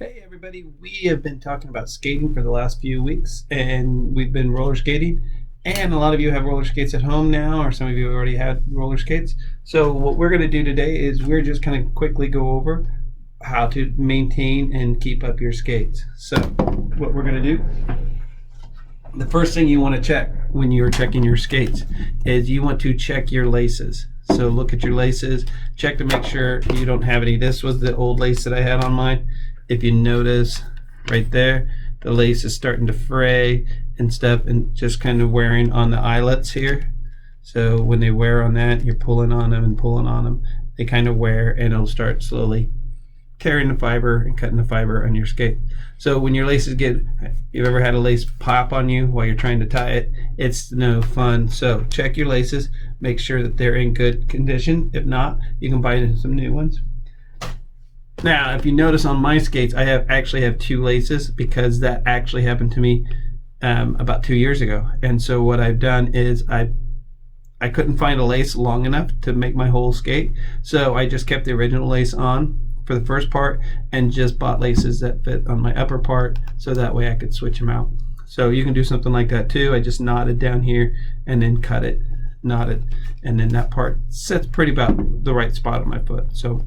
Hey everybody, we have been talking about skating for the last few weeks and we've been roller skating, and a lot of you have roller skates at home now, or some of you already had roller skates. So what we're going to do today is we're just kind of quickly go over how to maintain and keep up your skates. So what we're going to do, the first thing you want to check when you're checking your skates is you want to check your laces. So look at your laces, check to make sure you don't have any. This was the old lace that I had on mine. If you notice right there, the lace is starting to fray and stuff and just kind of wearing on the eyelets here. So when they wear on that, you're pulling on them and pulling on them. They kind of wear and it'll start slowly tearing the fiber and cutting the fiber on your skate. So when your laces you've ever had a lace pop on you while you're trying to tie it, it's no fun. So check your laces, make sure that they're in good condition. If not, you can buy some new ones. Now, if you notice on my skates, I actually have two laces because that actually happened to me about 2 years ago. And so what I've done is I couldn't find a lace long enough to make my whole skate. So I just kept the original lace on for the first part and just bought laces that fit on my upper part so that way I could switch them out. So you can do something like that too. I just knotted down here and then cut it, knotted, and then that part sits pretty about the right spot on my foot. So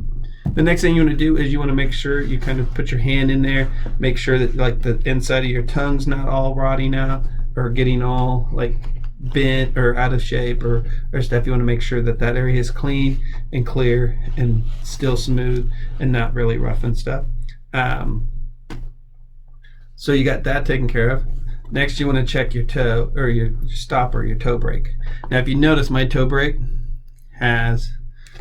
the next thing you want to do is you want to make sure you kind of put your hand in there, make sure that like the inside of your tongue's not all rotting out or getting all like bent or out of shape or stuff. You want to make sure that that area is clean and clear and still smooth and not really rough and stuff. So you got that taken care of. Next, you want to check your toe or your stopper, your toe brake. Now, if you notice, my toe brake has,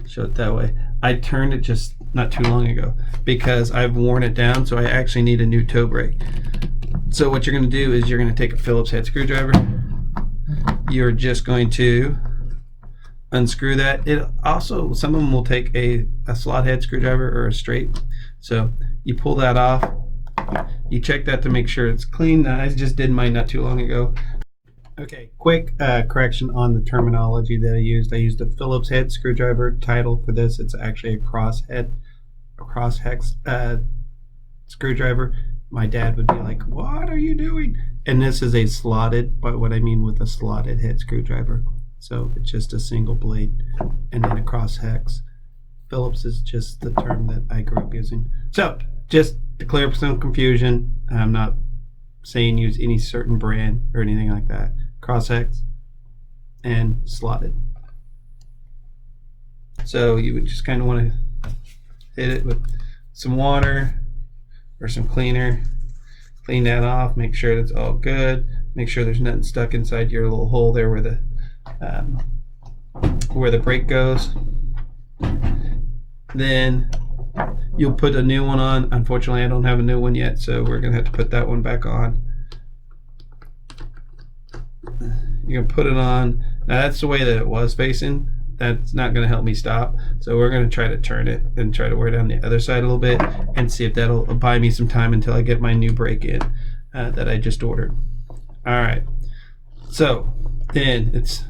show it that way, I turned it just not too long ago because I've worn it down, so I actually need a new toe brake. So what you're going to do is you're going to take a Phillips head screwdriver. You're just going to unscrew that. It also, some of them will take a slot head screwdriver or a straight. So you pull that off. You check that to make sure it's clean. I just did mine not too long ago. Okay, quick correction on the terminology that I used. I used a Phillips head screwdriver. Title for this, it's actually a cross hex screwdriver. My dad would be like, "What are you doing?" And this is a slotted, but what I mean with a slotted head screwdriver. So it's just a single blade and then a cross hex. Phillips is just the term that I grew up using. So just to clear up some confusion, I'm not saying use any certain brand or anything like that. Cross hex and slotted. So you would just kind of want to hit it with some water or some cleaner, clean that off, make sure that's all good, make sure there's nothing stuck inside your little hole there where the brake goes. Then you'll put a new one on. Unfortunately, I don't have a new one yet, so we're gonna have to put that one back on. You're gonna put it on. Now that's the way that it was facing. That's not gonna help me stop. So we're gonna try to turn it and try to wear down the other side a little bit and see if that'll buy me some time until I get my new brake in that I just ordered. All right. So then it's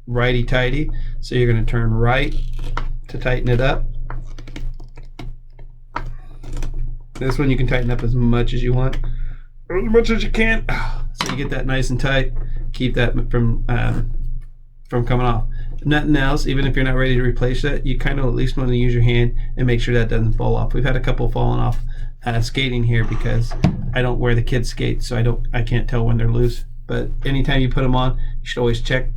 righty-tighty. So you're gonna turn right to tighten it up. This one you can tighten up as much as you want, or as much as you can. So you get that nice and tight. Keep that from coming off. Nothing else, even if you're not ready to replace it, you kind of at least want to use your hand and make sure that doesn't fall off. We've had a couple falling off skating here because I don't wear the kids' skates, so I can't tell when they're loose. But anytime you put them on, you should always check.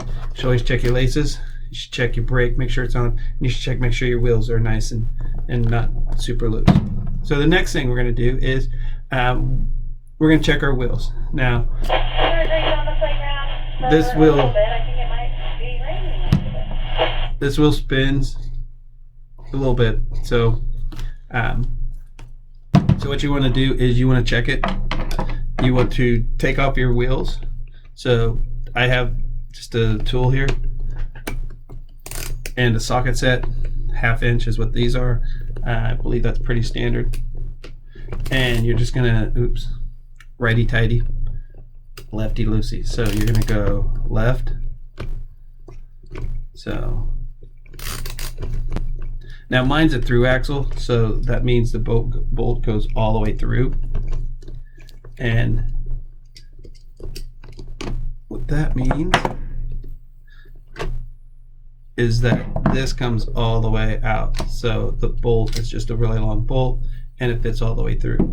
You should always check your laces. You should check your brake, make sure it's on. And you should check, make sure your wheels are nice and not super loose. So the next thing we're going to do is we're going to check our wheels. Now, this wheel spins a little bit. So what you want to do is you want to check it. You want to take off your wheels. So I have just a tool here and a socket set. 1/2 inch is what these are. I believe that's pretty standard. And you're just gonna, righty-tighty, lefty-loosey. So you're gonna go left. So Now mine's a through axle, so that means the bolt goes all the way through. And what that means is that this comes all the way out. So the bolt is just a really long bolt and it fits all the way through.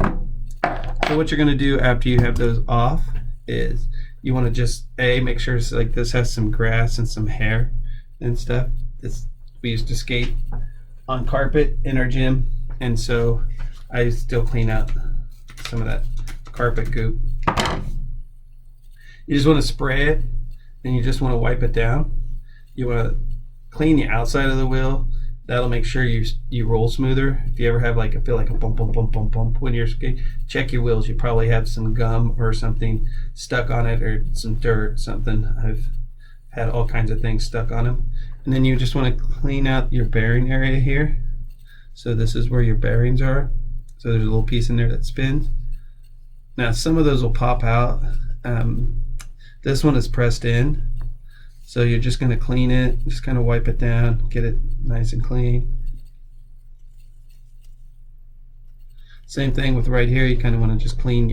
So what you're going to do after you have those off is you want to just make sure it's like this has some grass and some hair and stuff. We used to skate on carpet in our gym, and so I still clean out some of that carpet goop. You just want to spray it and you just want to wipe it down. You want to clean the outside of the wheel. That'll make sure you roll smoother. If you ever have feel like a bump when you're skating, check your wheels. You probably have some gum or something stuck on it, or some dirt, something. I've had all kinds of things stuck on them. And then you just want to clean out your bearing area here. So this is where your bearings are. So there's a little piece in there that spins. Now some of those will pop out. This one is pressed in. So you're just going to clean it, just kind of wipe it down, get it nice and clean. Same thing with right here, you kind of want to just clean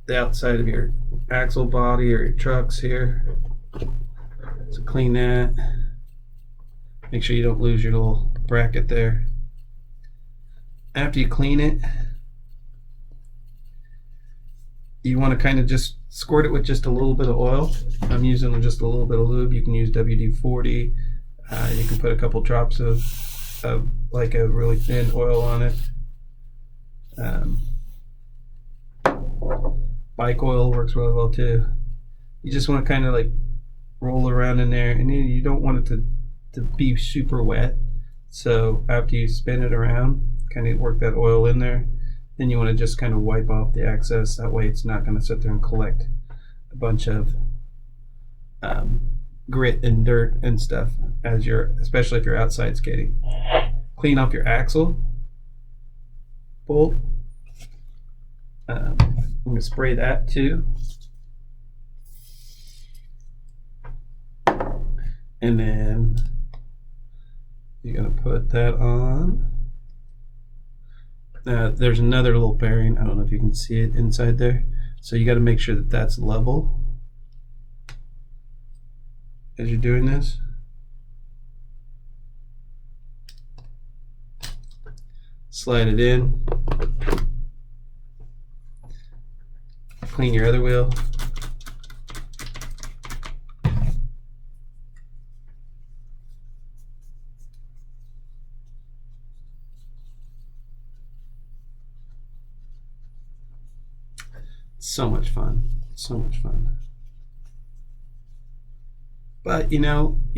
the outside of your axle body or your trucks here. So clean that. Make sure you don't lose your little bracket there. After you clean it, you want to kind of just squirt it with just a little bit of oil. I'm using just a little bit of lube. You can use WD-40. You can put a couple drops of like a really thin oil on it. Bike oil works really well too. You just want to kind of like roll around in there, and you don't want it to be super wet. So after you spin it around, kind of work that oil in there. Then you want to just kind of wipe off the excess. That way it's not going to sit there and collect a bunch of grit and dirt and stuff especially if you're outside skating. Clean off your axle bolt. I'm going to spray that too. And then you're going to put that on. There's another little bearing. I don't know if you can see it inside there. So you got to make sure that that's level as you're doing this. Slide it in. Clean your other wheel. So much fun, so much fun. But you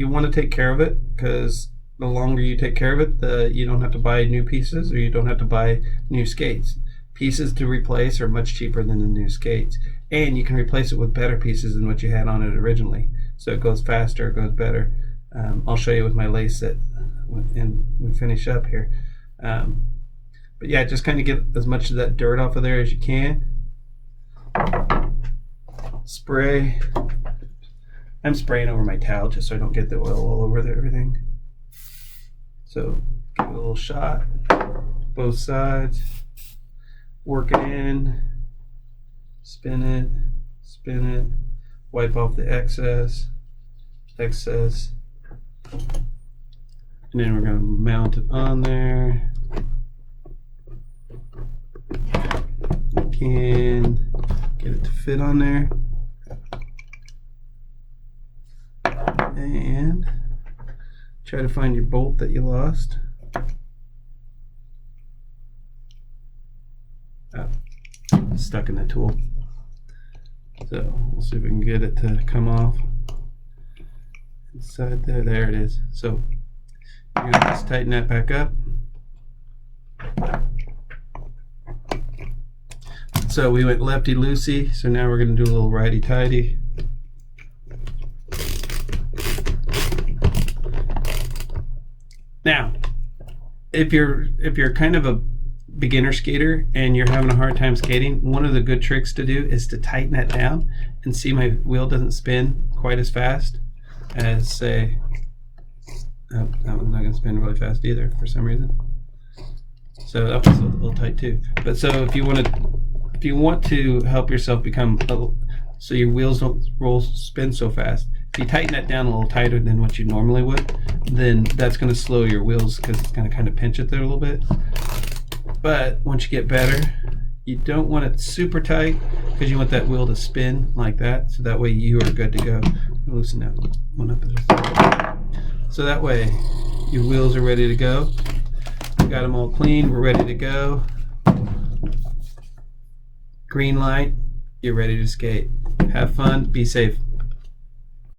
want to take care of it, because the longer you take care of it, you don't have to buy new pieces, or you don't have to buy new skates. Pieces to replace are much cheaper than the new skates, and you can replace it with better pieces than what you had on it originally. So it goes faster, it goes better. I'll show you with my lace set and we finish up here. But yeah, just kind of get as much of that dirt off of there as you can. Spray. I'm spraying over my towel just so I don't get the oil all over everything. So give it a little shot, both sides, work it in, spin it, wipe off the excess, and then we're going to mount it on there. Again, get it to fit on there. And try to find your bolt that you lost. Stuck in the tool. So we'll see if we can get it to come off. Inside there, there it is. So you're gonna just tighten that back up. So we went lefty-loosey, so now we're gonna do a little righty-tighty. Now, if you're kind of a beginner skater and you're having a hard time skating, one of the good tricks to do is to tighten that down and see my wheel doesn't spin quite as fast as, say, That one's not going to spin really fast either for some reason. So that one's a little tight too. But so if you want to help yourself become so your wheels don't spin so fast, if you tighten that down a little tighter than what you normally would, then that's going to slow your wheels because it's going to kind of pinch it there a little bit. But once you get better, you don't want it super tight because you want that wheel to spin like that, so that way you are good to go. Loosen that one up. So that way your wheels are ready to go. We got them all clean. We're ready to go. Green light. You're ready to skate. Have fun. Be safe.